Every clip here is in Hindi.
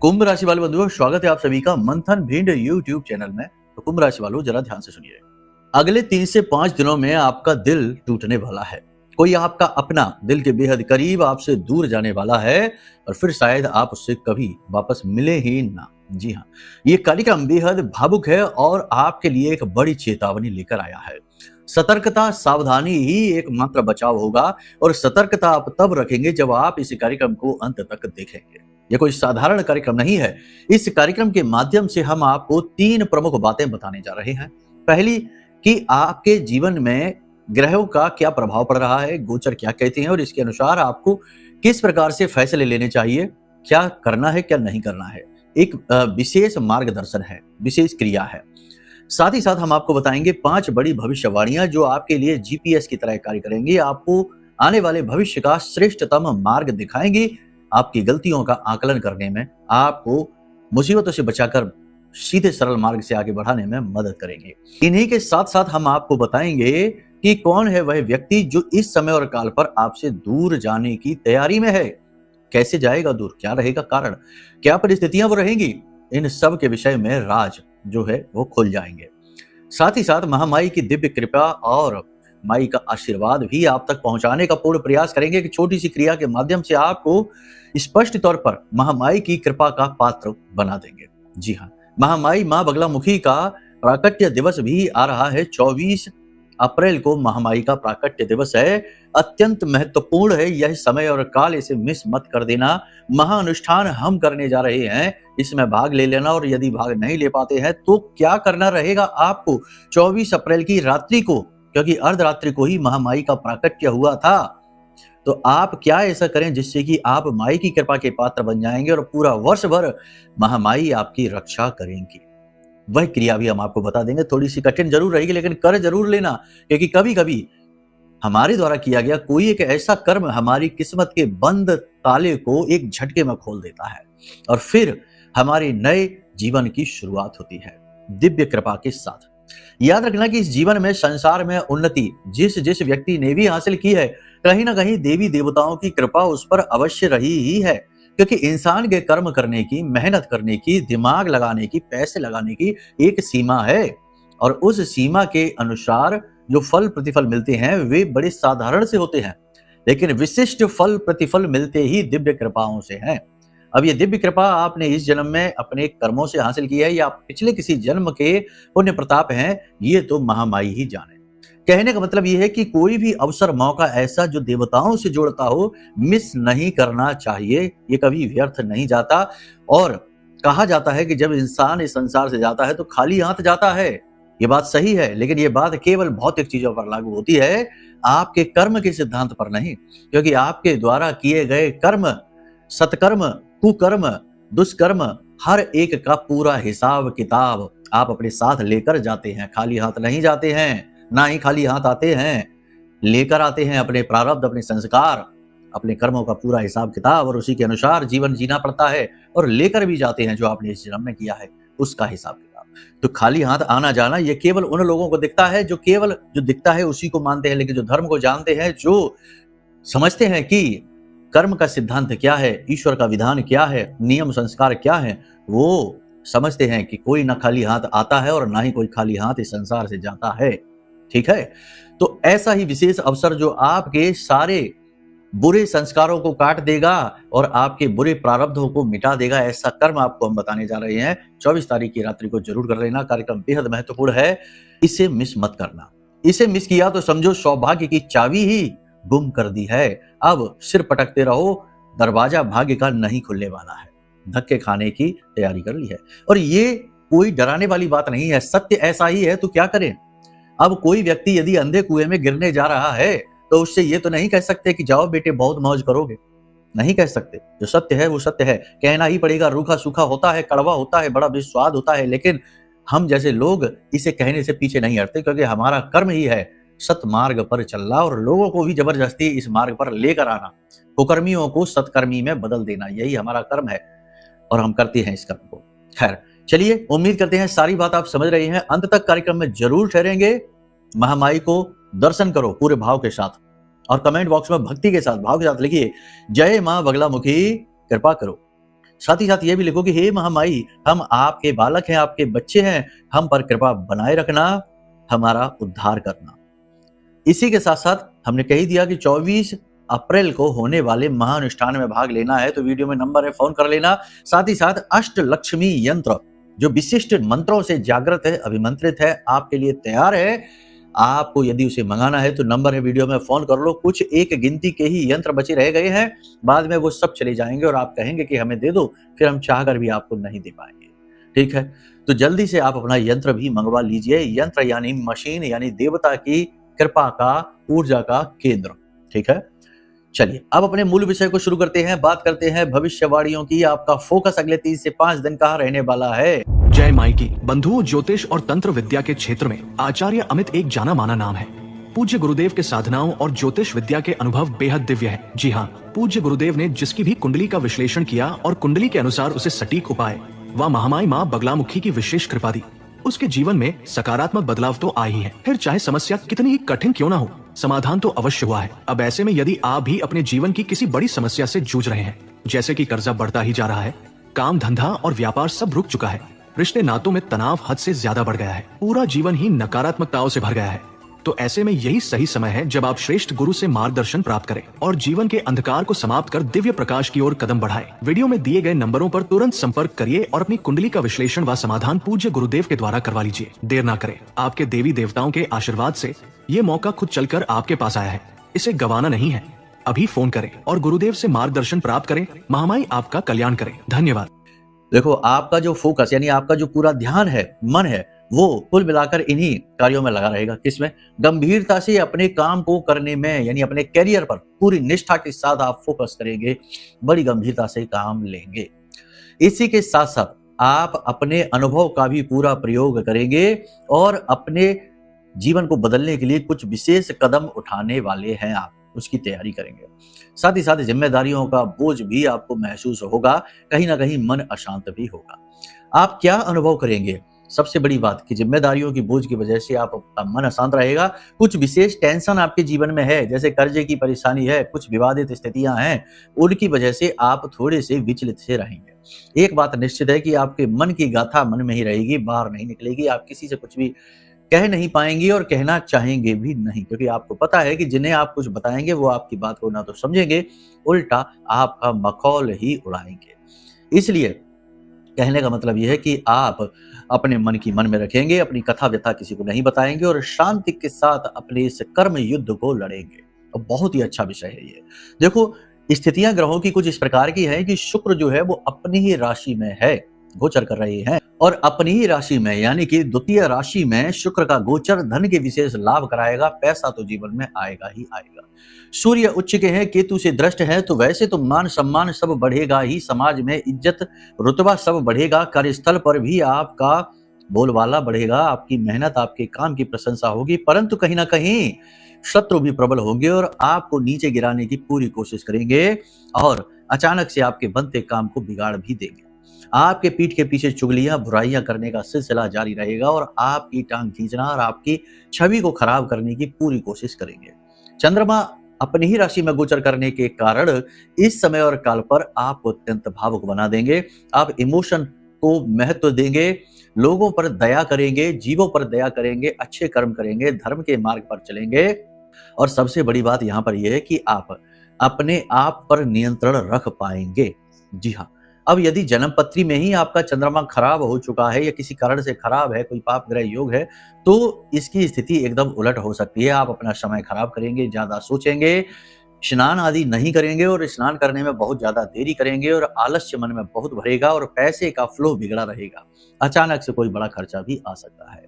कुंभ राशि वाले बंधुओं, स्वागत है आप सभी का मंथन भिंड यूट्यूब चैनल में। तो कुंभ राशि वालों, जरा ध्यान से सुनिए। अगले 3 से 5 दिनों में आपका दिल टूटने वाला है। कोई आपका अपना दिल के बेहद करीब आपसे दूर जाने वाला है और फिर शायद आप उससे कभी वापस मिले ही ना। जी हाँ, ये कार्यक्रम बेहद भावुक है और आपके लिए एक बड़ी चेतावनी लेकर आया है। सतर्कता, सावधानी ही एकमात्र बचाव होगा और सतर्कता आप तब रखेंगे जब आप इस कार्यक्रम को अंत तक देखेंगे। ये कोई साधारण कार्यक्रम नहीं है। इस कार्यक्रम के माध्यम से हम आपको 3 प्रमुख बातें बताने जा रहे हैं। पहली, कि आपके जीवन में ग्रहों का क्या प्रभाव पड़ रहा है, गोचर क्या कहते हैं और इसके अनुसार आपको किस प्रकार से फैसले लेने चाहिए, क्या करना है, क्या नहीं करना है। एक विशेष मार्गदर्शन है, विशेष क्रिया है। साथ ही साथ हम आपको बताएंगे 5 बड़ी भविष्यवाणियां जो आपके लिए जीपीएस की तरह कार्य करेंगी, आपको आने वाले भविष्य का श्रेष्ठतम मार्ग दिखाएंगी, आपकी गलतियों का आकलन करने में, आपको मुसीबतों से बचाकर सीधे सरल मार्ग से आगे बढ़ाने में मदद करेंगे। इन्हीं के साथ साथ हम आपको बताएंगे कि कौन है वह व्यक्ति जो इस समय और काल पर आपसे दूर जाने की तैयारी में है, कैसे जाएगा दूर, क्या रहेगा कारण, क्या परिस्थितियां वो रहेंगी, इन सब के विषय में राज जो है वो खुल जाएंगे। साथ ही साथ महामाई की दिव्य कृपा और माई का आशीर्वाद भी आप तक पहुंचाने का पूर्ण प्रयास करेंगे कि छोटी सी क्रिया के माध्यम से आपको स्पष्ट तौर पर महामाई की कृपा का पात्र बना देंगे। जी हाँ, महामाई मां बगलामुखी का प्राकट्य दिवस भी आ रहा है। 24 अप्रैल को महामाई का प्राकट्य दिवस है। अत्यंत महत्वपूर्ण है यह समय और काल, इसे मिस मत कर देना। महाअनुष्ठान हम करने जा रहे हैं, इसमें भाग ले लेना और यदि भाग नहीं ले पाते हैं तो क्या करना रहेगा आपको 24 अप्रैल की रात्रि को, क्योंकि अर्धरात्रि को ही महामाई का प्राकट्य हुआ था, तो आप क्या ऐसा करें जिससे कि आप माई की कृपा के पात्र बन जाएंगे और पूरा वर्ष भर महामाई आपकी रक्षा करेंगी। वह क्रिया भी हम आपको बता देंगे। थोड़ी सी कठिन जरूर रहेगी लेकिन कर जरूर लेना, क्योंकि कभी कभी हमारे द्वारा किया गया कोई एक ऐसा कर्म हमारी किस्मत के बंद ताले को एक झटके में खोल देता है और फिर हमारे नए जीवन की शुरुआत होती है दिव्य कृपा के साथ। याद रखना कि इस जीवन में, संसार में उन्नति जिस जिस व्यक्ति ने भी हासिल की है, कहीं ना कहीं देवी देवताओं की कृपा उस पर अवश्य रही ही है, क्योंकि इंसान के कर्म करने की, मेहनत करने की, दिमाग लगाने की, पैसे लगाने की एक सीमा है और उस सीमा के अनुसार जो फल प्रतिफल मिलते हैं वे बड़े साधारण से होते हैं, लेकिन विशिष्ट फल प्रतिफल मिलते ही दिव्य कृपाओं से हैं। अब ये दिव्य कृपा आपने इस जन्म में अपने कर्मों से हासिल की है या पिछले किसी जन्म के पुण्य प्रताप हैं, ये तो महामाई ही जाने। कहने का मतलब ये है कि कोई भी अवसर, मौका ऐसा जो देवताओं से जोड़ता हो, मिस नहीं करना चाहिए। ये कभी व्यर्थ नहीं जाता और कहा जाता है कि जब इंसान इस संसार से जाता है तो खाली हाथ जाता है। ये बात सही है, लेकिन ये बात केवल भौतिक चीजों पर लागू होती है, आपके कर्म के सिद्धांत पर नहीं, क्योंकि आपके द्वारा किए गए कर्म, सत्कर्म, कुकर्म, दुष्कर्म, हर एक का पूरा हिसाब किताब आप अपने साथ लेकर जाते हैं। खाली हाथ नहीं जाते हैं, ना ही खाली हाथ आते हैं, लेकर आते हैं अपने प्रारब्ध, अपने संस्कार, अपने कर्मों का पूरा हिसाब किताब और उसी के अनुसार जीवन जीना पड़ता है और लेकर भी जाते हैं जो आपने इस जन्म में किया है उसका हिसाब किताब। तो खाली हाथ आना जाना ये केवल उन लोगों को दिखता है जो केवल जो दिखता है उसी को मानते हैं, लेकिन जो धर्म को जानते हैं, जो समझते हैं कि कर्म का सिद्धांत क्या है, ईश्वर का विधान क्या है, नियम संस्कार क्या है, वो समझते हैं कि कोई ना खाली हाथ आता है और ना ही कोई खाली हाथ इस संसार से जाता है। ठीक है, तो ऐसा ही विशेष अवसर जो आपके सारे बुरे संस्कारों को काट देगा और आपके बुरे प्रारब्धों को मिटा देगा, ऐसा कर्म आपको हम बताने जा रहे हैं। 24 तारीख की रात्रि को जरूर कर लेना, कार्यक्रम बेहद महत्वपूर्ण है, इसे मिस मत करना। इसे मिस किया तो समझो सौभाग्य की चाबी ही गुम कर दी है। अब सिर पटकते रहो, दरवाजा भाग्य का नहीं खुलने वाला है, धक्के खाने की तैयारी कर ली है। और ये कोई डराने वाली बात नहीं है, सत्य ऐसा ही है, तो क्या करें। अब कोई व्यक्ति यदि अंधे कुएं में गिरने जा रहा है तो उससे ये तो नहीं कह सकते कि जाओ बेटे बहुत मौज करोगे, नहीं कह सकते। जो सत्य है वो सत्य है, कहना ही पड़ेगा। रूखा सूखा होता है, कड़वा होता है, बड़ा बेस्वाद होता है, लेकिन हम जैसे लोग इसे कहने से पीछे नहीं हटते, क्योंकि हमारा कर्म ही है सत मार्ग पर चलना और लोगों को भी जबरदस्ती इस मार्ग पर लेकर आना, कुकर्मियों को सत्कर्मी में बदल देना, यही हमारा कर्म है और हम करते हैं इस कर्म को। खैर चलिए, उम्मीद करते हैं सारी बात आप समझ रहे हैं। अंत तक कार्यक्रम में जरूर ठहरेंगे। महामाई को दर्शन करो पूरे भाव के साथ और कमेंट बॉक्स में भक्ति के साथ, भाव के साथ लिखिए, जय मां बगलामुखी कृपा करो। साथ ही साथ ये भी लिखो कि हे महामाई, हम आपके बालक हैं, आपके बच्चे हैं, हम पर कृपा बनाए रखना, हमारा उद्धार करना। इसी के साथ साथ हमने कह ही दिया कि 24 अप्रैल को होने वाले महाअनुष्ठान में भाग लेना है तो वीडियो में नंबर है, फोन कर लेना। साथ ही साथ अष्टलक्ष्मी यंत्र जो विशिष्ट मंत्रों से जागृत है, अभिमंत्रित है, आपके लिए तैयार है। आपको यदि उसे मंगाना है तो नंबर है, वीडियो में फोन कर लो। कुछ एक गिनती के ही यंत्र बचे रह गए हैं, बाद में वो सब चले जाएंगे और आप कहेंगे कि हमें दे दो, फिर हम चाहकर भी आपको नहीं दे पाएंगे। ठीक है, तो जल्दी से आप अपना यंत्र भी मंगवा लीजिए। यंत्र यानी मशीन, यानी देवता की कृपा का, ऊर्जा का केंद्र। ठीक है, चलिए अब अपने मूल विषय को शुरू करते हैं। बात करते हैं भविष्यवाणियों की। आपका फोकस अगले 3 से 5 दिन का रहने वाला है। जय माई की। बंधुओं, ज्योतिष और तंत्र विद्या के क्षेत्र में आचार्य अमित एक जाना माना नाम है। पूज्य गुरुदेव के साधनाओं और ज्योतिष विद्या के अनुभव बेहद दिव्य है। जी हाँ, पूज्य गुरुदेव ने जिसकी भी कुंडली का विश्लेषण किया और कुंडली के अनुसार उसे सटीक उपाय व महामाई माँ बगलामुखी की विशेष कृपा दी, उसके जीवन में सकारात्मक बदलाव तो आए ही है। फिर चाहे समस्या कितनी ही कठिन क्यों ना हो, समाधान तो अवश्य हुआ है। अब ऐसे में यदि आप भी अपने जीवन की किसी बड़ी समस्या से जूझ रहे हैं, जैसे कि कर्जा बढ़ता ही जा रहा है, काम धंधा और व्यापार सब रुक चुका है, रिश्ते नातों में तनाव हद से ज्यादा बढ़ गया है, पूरा जीवन ही नकारात्मकताओं से भर गया है, तो ऐसे में यही सही समय है जब आप श्रेष्ठ गुरु से मार्गदर्शन प्राप्त करें और जीवन के अंधकार को समाप्त कर दिव्य प्रकाश की ओर कदम बढ़ाएं। वीडियो में दिए गए नंबरों पर तुरंत संपर्क करिए और अपनी कुंडली का विश्लेषण व समाधान पूज्य गुरुदेव के द्वारा करवा लीजिए। देर ना करें, आपके देवी देवताओं के आशीर्वाद से ये मौका खुद चलकर आपके पास आया है, इसे गंवाना नहीं है। अभी फोन करें और गुरुदेव से मार्गदर्शन प्राप्त करें। महामाई आपका कल्याण करें। धन्यवाद। देखो, आपका जो फोकस यानी आपका जो पूरा ध्यान है, मन है, वो कुल मिलाकर इन्हीं कार्यों में लगा रहेगा। किसमें? गंभीरता से अपने काम को करने में, यानी अपने कैरियर पर पूरी निष्ठा के साथ आप फोकस करेंगे, बड़ी गंभीरता से काम लेंगे। इसी के साथ साथ आप अपने अनुभव का भी पूरा प्रयोग करेंगे और अपने जीवन को बदलने के लिए कुछ विशेष कदम उठाने वाले हैं, आप उसकी तैयारी करेंगे। साथ ही साथ जिम्मेदारियों का बोझ भी आपको महसूस होगा, कहीं ना कहीं मन अशांत भी होगा। आप क्या अनुभव करेंगे? सबसे बड़ी बात कि जिम्मेदारियों की बोझ की वजह से आपका मन अशांत रहेगा। कुछ विशेष टेंशन आपके जीवन में है, जैसे कर्जे की परेशानी है, कुछ विवादित स्थितियां हैं, उनकी वजह से आप थोड़े से विचलित से रहेंगे। एक बात निश्चित है कि आपके मन की गाथा मन में ही रहेगी, बाहर नहीं निकलेगी। आप किसी से कुछ भी कह नहीं पाएंगे और कहना चाहेंगे भी नहीं, क्योंकि आपको पता है कि जिन्हें आप कुछ बताएंगे वो आपकी बात को ना तो समझेंगे, उल्टा आपका मखौल ही उड़ाएंगे। इसलिए कहने का मतलब यह है कि आप अपने मन की मन में रखेंगे, अपनी कथा व्यथा किसी को नहीं बताएंगे और शांति के साथ अपने इस कर्म युद्ध को लड़ेंगे। और बहुत ही अच्छा विषय है ये। देखो, स्थितियां ग्रहों की कुछ इस प्रकार की है कि शुक्र जो है वो अपनी ही राशि में है, गोचर कर रहे हैं, और अपनी ही राशि में यानी कि द्वितीय राशि में शुक्र का गोचर धन के विशेष लाभ कराएगा। पैसा तो जीवन में आएगा ही आएगा। सूर्य उच्च के हैं, केतु से दृष्ट है, तो वैसे तो मान सम्मान सब बढ़ेगा ही, समाज में इज्जत रुतबा सब बढ़ेगा, कार्यस्थल पर भी आपका बोलबाला बढ़ेगा, आपकी मेहनत, आपके काम की प्रशंसा होगी। परंतु कहीं ना कहीं शत्रु भी प्रबल होंगे और आपको नीचे गिराने की पूरी कोशिश करेंगे और अचानक से आपके बनते काम को बिगाड़ भी देंगे। आपके पीठ के पीछे चुगलियां, बुराइयां करने का सिलसिला जारी रहेगा और आपकी टांग खींचना और आपकी छवि को खराब करने की पूरी कोशिश करेंगे। चंद्रमा अपनी ही राशि में गोचर करने के कारण इस समय और काल पर आपको अत्यंत भावुक बना देंगे। आप इमोशन को महत्व देंगे, लोगों पर दया करेंगे, जीवों पर दया करेंगे, अच्छे कर्म करेंगे, धर्म के मार्ग पर चलेंगे। और सबसे बड़ी बात यहाँ पर यह है कि आप अपने आप पर नियंत्रण रख पाएंगे। जी हाँ, अब यदि जन्म पत्री में ही आपका चंद्रमा खराब हो चुका है या किसी कारण से खराब है, कोई पाप ग्रह योग है, तो इसकी स्थिति एकदम उलट हो सकती है। आप अपना समय खराब करेंगे, ज्यादा सोचेंगे, स्नान आदि नहीं करेंगे और स्नान करने में बहुत ज्यादा देरी करेंगे और आलस्य मन में बहुत भरेगा और पैसे का फ्लो बिगड़ा रहेगा। अचानक से कोई बड़ा खर्चा भी आ सकता है।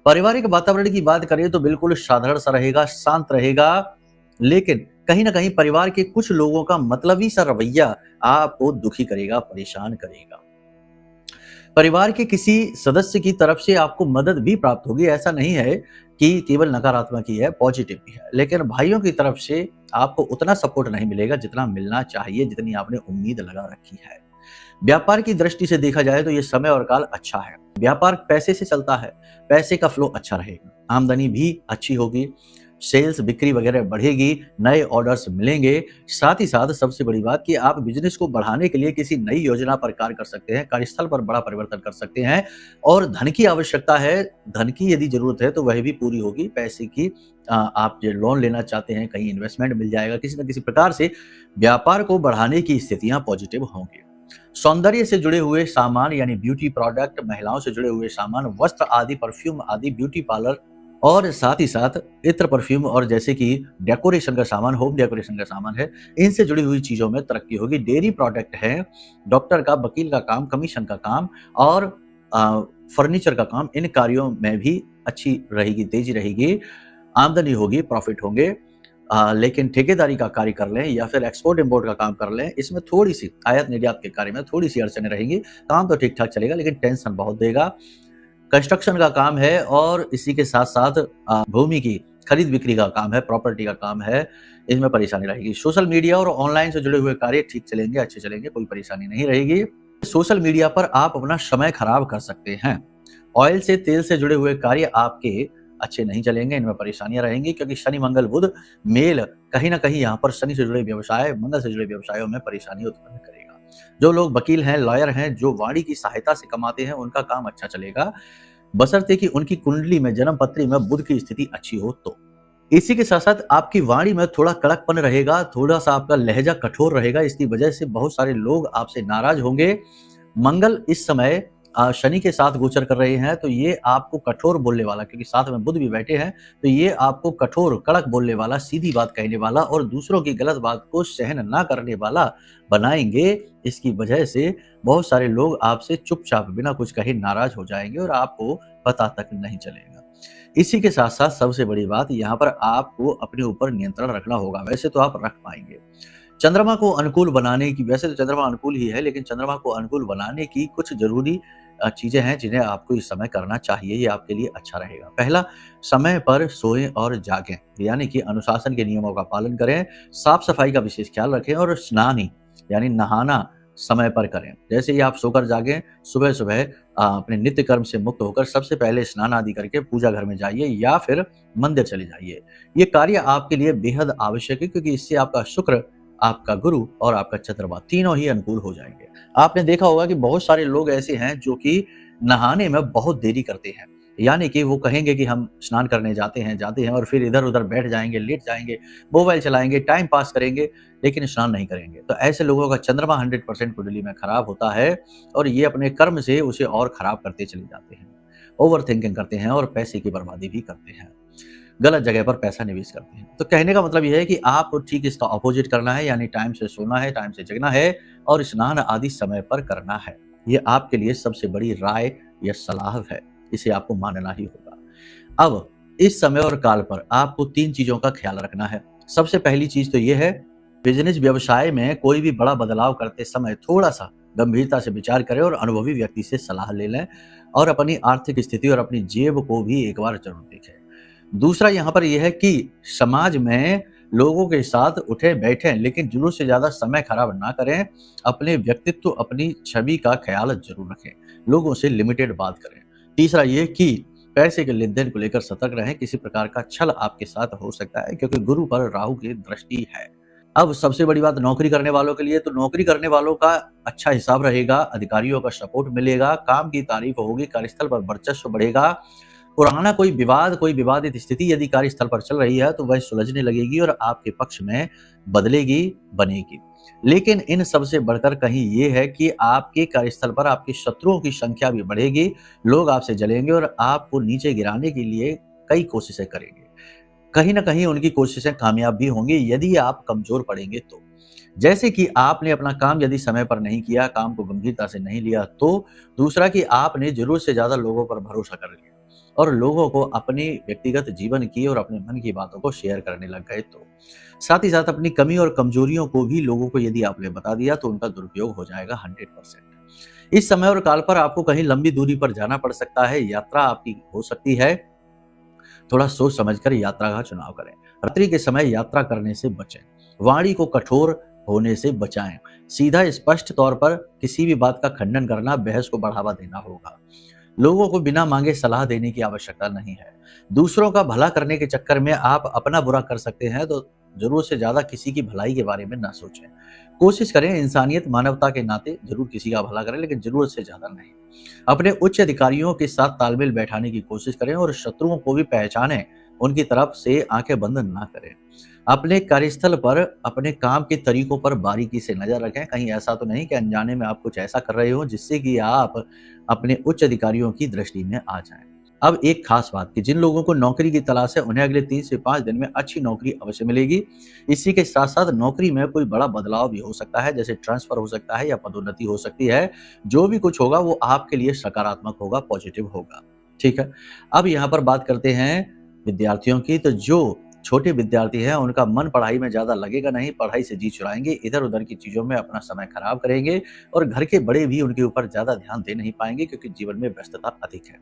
पारिवारिक वातावरण की बात करें तो बिल्कुल साधारण सा रहेगा, शांत रहेगा, लेकिन कहीं ना कहीं परिवार के कुछ लोगों का मतलबी सा रवैया आपको दुखी करेगा, परेशान करेगा। परिवार के किसी सदस्य की तरफ से आपको मदद भी प्राप्त होगी। ऐसा नहीं है कि केवल नकारात्मक ही है, पॉजिटिव भी है, लेकिन भाइयों की तरफ से आपको उतना सपोर्ट नहीं मिलेगा जितना मिलना चाहिए, जितनी आपने उम्मीद लगा रखी है। व्यापार की दृष्टि से देखा जाए तो यह समय और काल अच्छा है। व्यापार पैसे से चलता है, पैसे का फ्लो अच्छा रहेगा, आमदनी भी अच्छी होगी। सेल्स बिक्री वगैरह बढ़ेगी, नए ऑर्डर्स मिलेंगे। साथ ही साथ सबसे बड़ी बात कि आप बिजनेस को बढ़ाने के लिए किसी नई योजना पर कार्य कर सकते हैं, कार्यस्थल पर बड़ा परिवर्तन कर सकते हैं और धन की आवश्यकता है, धन की यदि जरूरत है तो वह भी पूरी होगी। पैसे की आप जो लोन लेना चाहते हैं, कहीं इन्वेस्टमेंट मिल जाएगा, किसी न किसी प्रकार से व्यापार को बढ़ाने की स्थितियां पॉजिटिव होंगी। सौंदर्य से जुड़े हुए सामान यानी ब्यूटी प्रोडक्ट, महिलाओं से जुड़े हुए सामान, वस्त्र आदि, परफ्यूम आदि, ब्यूटी पार्लर और साथ ही साथ इत्र, परफ्यूम और जैसे कि डेकोरेशन का सामान, होम डेकोरेशन का सामान है, इनसे जुड़ी हुई चीजों में तरक्की होगी। डेयरी प्रोडक्ट है, डॉक्टर का, वकील का काम, कमीशन का काम और फर्नीचर का काम, इन कार्यों में भी अच्छी रहेगी, तेजी रहेगी, आमदनी होगी, प्रॉफिट होंगे। लेकिन ठेकेदारी का कार्य कर लें या फिर एक्सपोर्ट इम्पोर्ट का काम कर लें, इसमें थोड़ी सी आयात निर्यात के कार्य में थोड़ी सी अड़चने रहेंगी। काम तो ठीक ठाक चलेगा लेकिन टेंशन बहुत देगा। कंस्ट्रक्शन का काम है और इसी के साथ साथ भूमि की खरीद बिक्री का काम है, प्रॉपर्टी का काम है, इसमें परेशानी रहेगी। सोशल मीडिया और ऑनलाइन से जुड़े हुए कार्य ठीक चलेंगे, अच्छे चलेंगे, कोई परेशानी नहीं रहेगी। सोशल मीडिया पर आप अपना समय खराब कर सकते हैं। ऑयल से, तेल से जुड़े हुए कार्य आपके अच्छे नहीं चलेंगे, इनमें परेशानियां रहेंगी क्योंकि शनि मंगल बुध मेल कहीं ना कहीं यहाँ पर शनि से जुड़े व्यवसाय, मंगल से जुड़े व्यवसायों में परेशानी उत्पन्न करेगा। जो लोग वकील हैं, लॉयर हैं, जो वाणी की सहायता से कमाते हैं, उनका काम अच्छा चलेगा, बशर्ते कि उनकी कुंडली में, जन्म पत्री में बुध की स्थिति अच्छी हो तो। इसी के साथ साथ आपकी वाणी में थोड़ा कड़कपन रहेगा, थोड़ा सा आपका लहजा कठोर रहेगा, इसकी वजह से बहुत सारे लोग आपसे नाराज होंगे। मंगल इस समय शनि के साथ गोचर कर रहे हैं तो ये आपको कठोर बोलने वाला, क्योंकि साथ में बुध भी बैठे हैं, तो ये आपको कठोर, कड़क बोलने वाला, सीधी बात कहने वाला और दूसरों की गलत बात को सहन ना करने वाला बनाएंगे। इसकी वजह से बहुत सारे लोग आपसे चुपचाप बिना कुछ कहे नाराज हो जाएंगे और आपको पता तक नहीं चलेगा। इसी के साथ साथ सबसे बड़ी बात, यहाँ पर आपको अपने ऊपर नियंत्रण रखना होगा। वैसे तो आप रख पाएंगे। चंद्रमा को अनुकूल बनाने की, वैसे तो चंद्रमा अनुकूल ही है, लेकिन चंद्रमा को अनुकूल बनाने की कुछ जरूरी चीजें हैं जिन्हें आपको इस समय करना चाहिए, ये आपके लिए अच्छा रहेगा। पहला, समय पर सोएं और जागें, यानी कि अनुशासन के नियमों का पालन करें, साफ सफाई का विशेष ख्याल रखें और स्नान ही यानी नहाना समय पर करें। जैसे ही आप सोकर जागें, सुबह सुबह अपने नित्य कर्म से मुक्त होकर सबसे पहले स्नान आदि करके पूजा घर में जाइए या फिर मंदिर चले जाइए। ये कार्य आपके लिए बेहद आवश्यक है क्योंकि इससे आपका शुक्र, आपका गुरु और आपका चंद्रमा तीनों ही अनुकूल हो जाएंगे। आपने देखा होगा कि बहुत सारे लोग ऐसे हैं जो कि नहाने में बहुत देरी करते हैं, यानी कि वो कहेंगे कि हम स्नान करने जाते हैं और फिर इधर उधर बैठ जाएंगे, लेट जाएंगे, मोबाइल चलाएंगे, टाइम पास करेंगे, लेकिन स्नान नहीं करेंगे। तो ऐसे लोगों का चंद्रमा 100% कुंडली में खराब होता है और ये अपने कर्म से उसे और खराब करते चले जाते हैं, ओवर थिंकिंग करते हैं और पैसे की बर्बादी भी करते हैं, गलत जगह पर पैसा निवेश करते हैं। तो कहने का मतलब यह है कि आपको ठीक इसका अपोजिट करना है, यानी टाइम से सोना है, टाइम से जगना है और स्नान आदि समय पर करना है। ये आपके लिए सबसे बड़ी राय या सलाह है, इसे आपको मानना ही होगा। अब इस समय और काल पर आपको 3 चीजों का ख्याल रखना है। सबसे पहली चीज तो ये है, बिजनेस व्यवसाय में कोई भी बड़ा बदलाव करते समय थोड़ा सा गंभीरता से विचार करें और अनुभवी व्यक्ति से सलाह ले लें और अपनी आर्थिक स्थिति और अपनी जेब को भी एक बार जरूर देखें। दूसरा यहाँ पर यह है कि समाज में लोगों के साथ उठे बैठे लेकिन जरूरत से ज्यादा समय खराब ना करें, अपने व्यक्तित्व, अपनी छवि का ख्याल जरूर रखें, लोगों से लिमिटेड बात करें। तीसरा ये कि पैसे के लेन देन को लेकर सतर्क रहें, किसी प्रकार का छल आपके साथ हो सकता है क्योंकि गुरु पर राहु की दृष्टि है। अब सबसे बड़ी बात नौकरी करने वालों के लिए, तो नौकरी करने वालों का अच्छा हिसाब रहेगा, अधिकारियों का सपोर्ट मिलेगा, काम की तारीफ होगी, कार्यस्थल पर वर्चस्व बढ़ेगा। पुराना कोई विवाद, कोई विवादित स्थिति यदि कार्यस्थल पर चल रही है तो वह सुलझने लगेगी और आपके पक्ष में बदलेगी, बनेगी। लेकिन इन सबसे बढ़कर कहीं ये है कि आपके कार्यस्थल पर आपके शत्रुओं की संख्या भी बढ़ेगी, लोग आपसे जलेंगे और आपको नीचे गिराने के लिए कई कोशिशें करेंगे। कहीं ना कहीं उनकी कोशिशें कामयाब भी होंगी यदि आप कमजोर पड़ेंगे तो। जैसे कि आपने अपना काम यदि समय पर नहीं किया, काम को गंभीरता से नहीं लिया तो। दूसरा कि आपने जरूरत से ज्यादा लोगों पर भरोसा कर लिया और लोगों को अपने व्यक्तिगत जीवन की और अपने मन की बातों को शेयर करने लग गए तो। साथ ही साथ अपनी कमी और कमजोरियों को भी लोगों को यदि आपने बता दिया तो उनका दुरुपयोग हो जाएगा 100%। इस समय और काल पर आपको कहीं लंबी दूरी पर जाना पड़ सकता है, यात्रा आपकी हो सकती है, थोड़ा सोच समझकर यात्रा का चुनाव करें। रात्रि के समय यात्रा करने से बचें, वाणी को कठोर होने से बचाएं, सीधा स्पष्ट तौर पर किसी भी बात का खंडन करना, बहस को बढ़ावा देना होगा। लोगों को बिना मांगे सलाह देने की आवश्यकता नहीं है। दूसरों का भला करने के चक्कर में आप अपना बुरा कर सकते हैं, तो जरूरत से ज्यादा किसी की भलाई के बारे में ना सोचें। कोशिश करें इंसानियत मानवता के नाते जरूर किसी का भला करें, लेकिन जरूरत से ज्यादा नहीं। अपने उच्च अधिकारियों के साथ तालमेल बैठाने की कोशिश करें और शत्रुओं को भी पहचानें, उनकी तरफ से आंखें बंद ना करें। अपने कार्यस्थल पर अपने काम के तरीकों पर बारीकी से नजर रखें। कहीं ऐसा तो नहीं कि अनजाने में आप कुछ ऐसा कर रहे हो जिससे कि आप अपने उच्च अधिकारियों की दृष्टि में आ जाएं। अब एक खास बात कि जिन लोगों को नौकरी की तलाश है, उन्हें अगले 3 से 5 दिन में अच्छी नौकरी अवश्य मिलेगी। इसी के साथ साथ नौकरी में कोई बड़ा बदलाव भी हो सकता है, जैसे ट्रांसफर हो सकता है या पदोन्नति हो सकती है। जो भी कुछ होगा वो आपके लिए सकारात्मक होगा, पॉजिटिव होगा। ठीक है। अब यहाँ पर बात करते हैं विद्यार्थियों की। तो जो छोटे विद्यार्थी हैं, उनका मन पढ़ाई में ज्यादा लगेगा नहीं, पढ़ाई से जी चुराएंगे, इधर उधर की चीजों में अपना समय खराब करेंगे और घर के बड़े भी उनके ऊपर ज्यादा ध्यान दे नहीं पाएंगे, क्योंकि जीवन में व्यस्तता अधिक है।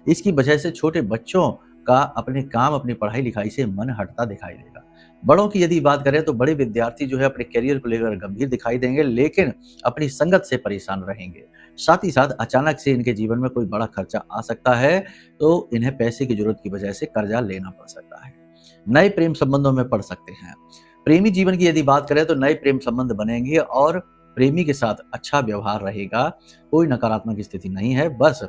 इसकी वजह से छोटे बच्चों का अपने काम, अपनी पढ़ाई लिखाई से मन हटता दिखाई देगा। बड़ों की यदि बात करें तो बड़े विद्यार्थी जो है अपने करियर को लेकर गंभीर दिखाई देंगे, लेकिन अपनी संगत से परेशान रहेंगे। साथ ही साथ अचानक से इनके जीवन में कोई बड़ा खर्चा आ सकता है, तो इन्हें पैसे की जरूरत की वजह से कर्जा लेना पड़ सकता है। नए प्रेम संबंधों में पड़ सकते हैं। प्रेमी जीवन की यदि बात करें तो नए प्रेम संबंध बनेंगे और प्रेमी के साथ अच्छा व्यवहार रहेगा। कोई नकारात्मक स्थिति नहीं है, बस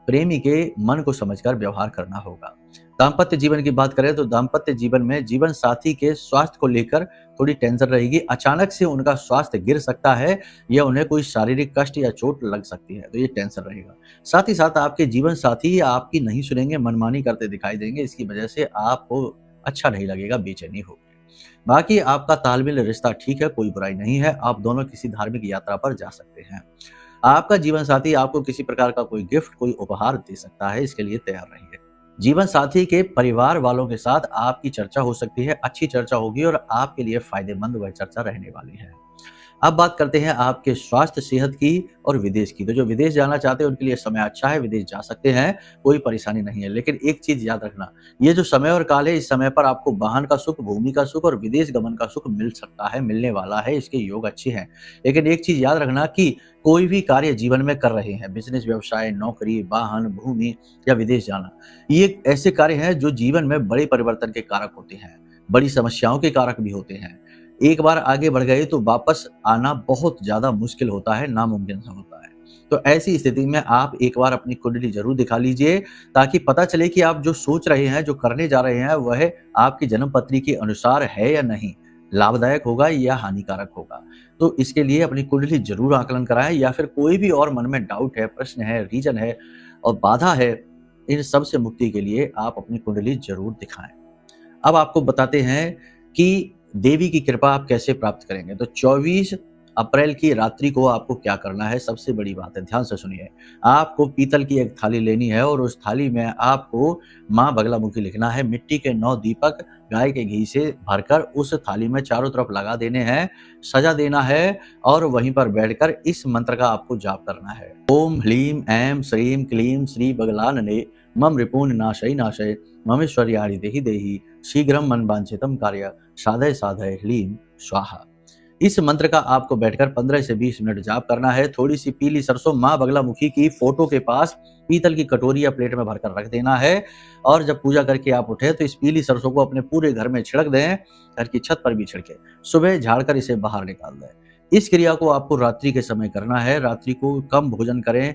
प्रेमी के मन को समझकर व्यवहार करना होगा। दाम्पत्य जीवन की बात करें तो दाम्पत्य जीवन में जीवन साथी के स्वास्थ्य को लेकर थोड़ी टेंशन रहेगी। अचानक से उनका स्वास्थ्य गिर सकता है या उन्हें कोई शारीरिक कष्ट या चोट लग सकती है, तो ये टेंशन रहेगा। साथ ही साथ आपके जीवन साथी आपकी नहीं सुनेंगे, मनमानी करते दिखाई देंगे। इसकी वजह से आपको अच्छा नहीं लगेगा, बेचैनी होगी। बाकी आपका तालमेल रिश्ता ठीक है, कोई बुराई नहीं है। आप दोनों किसी धार्मिक यात्रा पर जा सकते हैं। आपका जीवन साथी आपको किसी प्रकार का कोई गिफ्ट, कोई उपहार दे सकता है, इसके लिए तैयार रहिए। जीवन साथी के परिवार वालों के साथ आपकी चर्चा हो सकती है, अच्छी चर्चा होगी और आपके लिए फायदेमंद वह चर्चा रहने वाली है। अब बात करते हैं आपके स्वास्थ्य, सेहत की और विदेश की। तो जो विदेश जाना चाहते हैं उनके लिए समय अच्छा है, विदेश जा सकते हैं, कोई परेशानी नहीं है। लेकिन एक चीज याद रखना, ये जो समय और काल है, इस समय पर आपको वाहन का सुख, भूमि का सुख और विदेश गमन का सुख मिल सकता है, मिलने वाला है, इसके योग अच्छे हैं। लेकिन एक चीज याद रखना कि कोई भी कार्य जीवन में कर रहे हैं, बिजनेस, व्यवसाय, नौकरी, वाहन, भूमि या विदेश जाना, ये ऐसे कार्य हैं जो जीवन में बड़े परिवर्तन के कारक होते हैं, बड़ी समस्याओं के कारक भी होते हैं। एक बार आगे बढ़ गए तो वापस आना बहुत ज्यादा मुश्किल होता है, नामुमकिन सा होता है। तो ऐसी स्थिति में आप एक बार अपनी कुंडली जरूर दिखा लीजिए, ताकि पता चले कि आप जो सोच रहे हैं, जो करने जा रहे हैं, वह आपकी जन्म पत्री के अनुसार है या नहीं, लाभदायक होगा या हानिकारक होगा। तो इसके लिए अपनी कुंडली जरूर आकलन कराएं, या फिर कोई भी और मन में डाउट है, प्रश्न है, रीजन है और बाधा है, इन सब से मुक्ति के लिए आप अपनी कुंडली जरूर दिखाएं। अब आपको बताते हैं कि देवी की कृपा आप कैसे प्राप्त करेंगे। तो 24 अप्रैल की रात्रि को आपको क्या करना है, सबसे बड़ी बात है, ध्यान से सुनिए। आपको पीतल की एक थाली लेनी है और उस थाली में आपको माँ बगलामुखी लिखना है। मिट्टी के 9 दीपक गाय के घी से भरकर उस थाली में चारों तरफ लगा देने हैं, सजा देना है और वहीं पर बैठकर इस मंत्र का आपको जाप करना है। ओम ह्लीम ऐं श्रीं क्लीं श्री बगलानने मम रिपून नाशय नाशय ममेश्वर्याणि देहि देहि शीघ्रम मन वांछितम कार्य साधय साधय ह्लीं स्वाहा। इस मंत्र का आपको बैठकर 15 से 20 मिनट जाप करना है। थोड़ी सी पीली सरसों माँ बगलामुखी की फोटो के पास पीतल की कटोरी या प्लेट में भरकर रख देना है और जब पूजा करके आप उठे तो इस पीली सरसों को अपने पूरे घर में छिड़क दें, घर की छत पर भी छिड़के, सुबह झाड़कर इसे बाहर निकाल दें। इस क्रिया को आपको रात्रि के समय करना है। रात्रि को कम भोजन करें,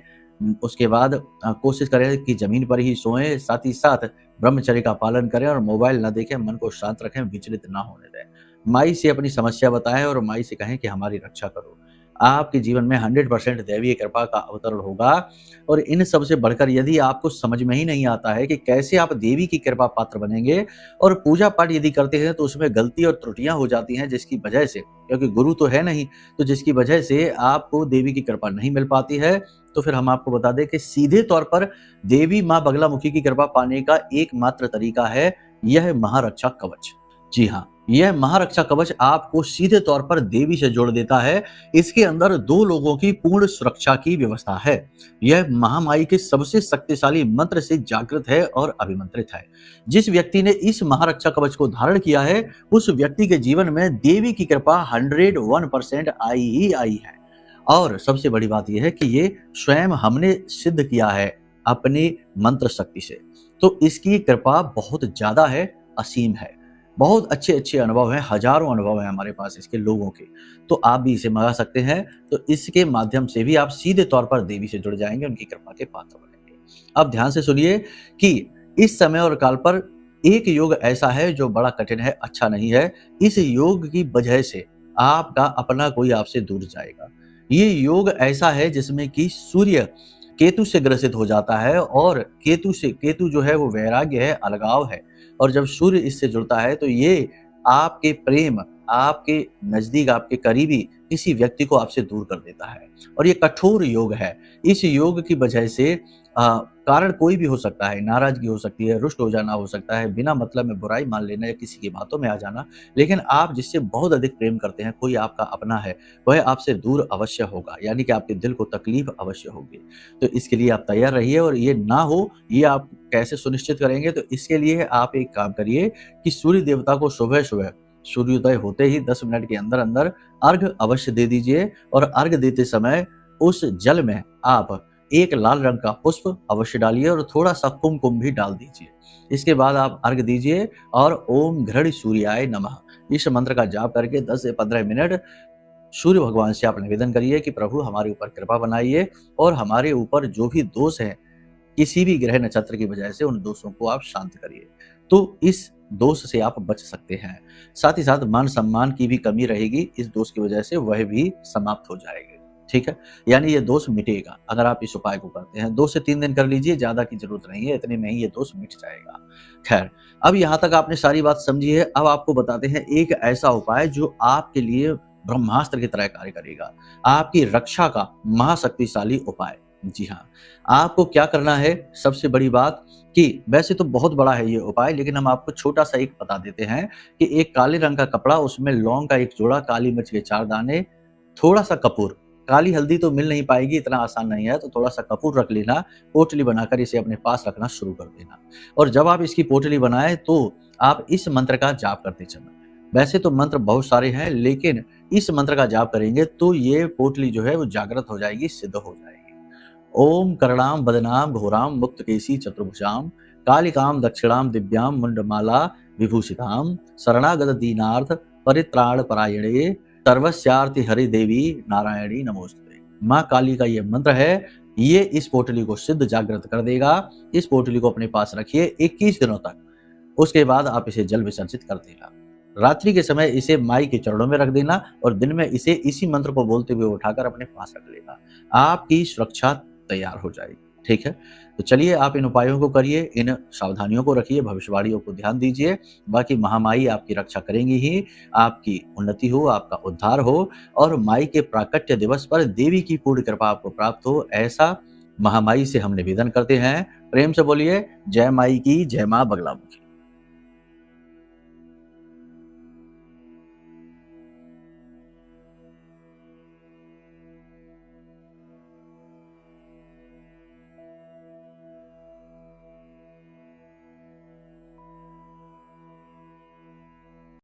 उसके बाद कोशिश करें कि जमीन पर ही सोएं, साथ ही साथ ब्रह्मचर्य का पालन करें और मोबाइल न देखें, मन को शांत रखें, विचलित ना होने दें। माई से अपनी समस्या बताएं और माई से कहें कि हमारी रक्षा करो। आपके जीवन में 100% दैवीय कृपा का अवतरण होगा। और इन सब से बढ़कर यदि आपको समझ में ही नहीं आता है कि कैसे आप देवी की कृपा पात्र बनेंगे और पूजा पाठ यदि करते हैं तो उसमें गलती और त्रुटियां हो जाती हैं, जिसकी वजह से, क्योंकि गुरु तो है नहीं, तो जिसकी वजह से आपको देवी की कृपा नहीं मिल पाती है, तो फिर हम आपको बता दें कि सीधे तौर पर देवी माँ बगलामुखी की कृपा पाने का एकमात्र तरीका है यह महारक्षा कवच। जी हाँ, यह महारक्षा कवच आपको सीधे तौर पर देवी से जोड़ देता है। इसके अंदर 2 लोगों की पूर्ण सुरक्षा की व्यवस्था है। यह महामाई के सबसे शक्तिशाली मंत्र से जागृत है और अभिमंत्रित है। जिस व्यक्ति ने इस महारक्षा कवच को धारण किया है उस व्यक्ति के जीवन में देवी की कृपा 101% आई ही आई है। और सबसे बड़ी बात यह है कि ये स्वयं हमने सिद्ध किया है, अपनी मंत्र शक्ति से। तो इसकी कृपा बहुत ज़्यादा है, असीम है। बहुत अच्छे-अच्छे अनुभव हैं, हज़ारों अनुभव हैं हमारे पास इसके लोगों के। तो आप भी इसे मँगा सकते हैं। तो इसके माध्यम से भी आप सीधे तौर पर देवी से जुड़ जाएँगे, उनकी कृपा के पात्र बनेंगे। अब ध्यान से सुनिए कि इस समय और काल पर एक योग ऐसा है जो बड़ा कठिन है, अच्छा नहीं है। इस योग की वजह से आपका अपना कोई आपसे दूर जाएगा। ये योग ऐसा है जिसमें कि सूर्य केतु से ग्रसित हो जाता है और केतु जो है वो वैराग्य है, अलगाव है। और जब सूर्य इससे जुड़ता है तो ये आपके प्रेम, आपके नज़दीक, आपके करीबी किसी व्यक्ति को आपसे दूर कर देता है। और ये कठोर योग है। इस योग की वजह से कारण कोई भी हो सकता है, नाराज़गी हो सकती है, रुष्ट हो जाना हो सकता है, बिना मतलब में बुराई मान लेना या किसी की बातों में आ जाना। लेकिन आप जिससे बहुत अधिक प्रेम करते हैं, कोई आपका अपना है, वह आपसे दूर अवश्य होगा, यानी कि आपके दिल को तकलीफ अवश्य होगी। तो इसके लिए आप तैयार रहिए और ये ना हो, ये आप कैसे सुनिश्चित करेंगे? तो इसके लिए आप एक काम करिए कि सूर्य देवता को सुबह-सुबह सूर्योदय होते ही 10 मिनट के अंदर-अंदर अर्घ अवश्य दे दीजिए और अर्घ देते समय उस जल में आप एक लाल रंग का पुष्प अवश्य डालिए और थोड़ा-सा कुमकुम भी डाल दीजिए। इसके बाद आप अर्घ दीजिए और ओम घृण सूर्याय नमः इस मंत्र का जाप करके 10 से 15 मिनट सूर्य भगवान से आप निवेदन करिए कि प्रभु हमारे ऊपर कृपा बनाइए और हमारे ऊपर जो भी दोष हैं, किसी भी ग्रह नक्षत्र की वजह से उन दोषों को आप शांत करिए। तो इस दोष से आप बच सकते हैं। साथ ही साथ मान-सम्मान की भी कमी रहेगी, इस दोष की वजह से वह भी समाप्त हो जाएगी। ठीक है? यानी ये दोष मिटेगा अगर आप इस उपाय को करते हैं। 2 से 3 दिन कर लीजिए, ज़्यादा की ज़रूरत नहीं है, इतने में ही ये दोष मिट जाएगा। खैर, अब यहाँ तक आपने सारी बात समझी है, अब आपको बताते हैं एक ऐसा उपाय जो आपके लिए ब्रह्मास्त्र की तरह कार्य करेगा। आपकी रक्षा का महाशक्तिशाली उपाय। जी हाँ, आपको क्या करना है, सबसे बड़ी बात कि वैसे तो बहुत बड़ा है ये उपाय, लेकिन हम आपको छोटा-सा एक बता देते हैं कि एक काले रंग का कपड़ा, उसमें लौंग का 1 जोड़ा, काली मिर्च के 4 दाने, थोड़ा-सा कपूर, काली हल्दी तो मिल नहीं पाएगी, इतना आसान नहीं है, तो थोड़ा-सा कपूर रख लेना, पोटली बनाकर इसे अपने पास रखना शुरू कर देना। और जब आप इसकी पोटली बनाएँ तो आप इस मंत्र का जाप करते चलना। वैसे तो मंत्र बहुत सारे हैं, लेकिन इस मंत्र का जाप करेंगे तो ये पोटली जो है वो जागृत हो जाएगी, सिद्ध हो जाएगी। ओम करणाम बदनाम घोराम मुक्तकेशी चतुर्भुजाम कालिकाम दक्षिणाम दिव्याम मुंडमाला विभूषिताम शरणागत दीनार्थ परित्राण परायणे सर्वस्यार्ति हरि देवी नारायणी नमोस्तुते। माँ काली का ये मंत्र है, ये इस पोटली को सिद्ध जागृत कर देगा। इस पोटली को अपने पास रखिए 21 दिनों तक। उसके बाद आप इसे जल विसर्जित कर देना। रात्रि के समय इसे माई के चरणों में रख देना और दिन में इसे इसी मंत्र को बोलते हुए उठाकर अपने पास रख लेना। आपकी सुरक्षा तैयार हो जाएगी। ठीक है? तो चलिए आप इन उपायों को करिए, इन सावधानियों को रखिए, भविष्यवाणियों को ध्यान दीजिए। बाकी महामाई आपकी रक्षा करेंगी ही, आपकी उन्नति हो, आपका उद्धार हो और माई के प्राकट्य दिवस पर देवी की पूर्ण कृपा आपको प्राप्त हो, ऐसा महामाई से हम निवेदन करते हैं। प्रेम से बोलिए जय माई की, जय माँ बगलामुखी।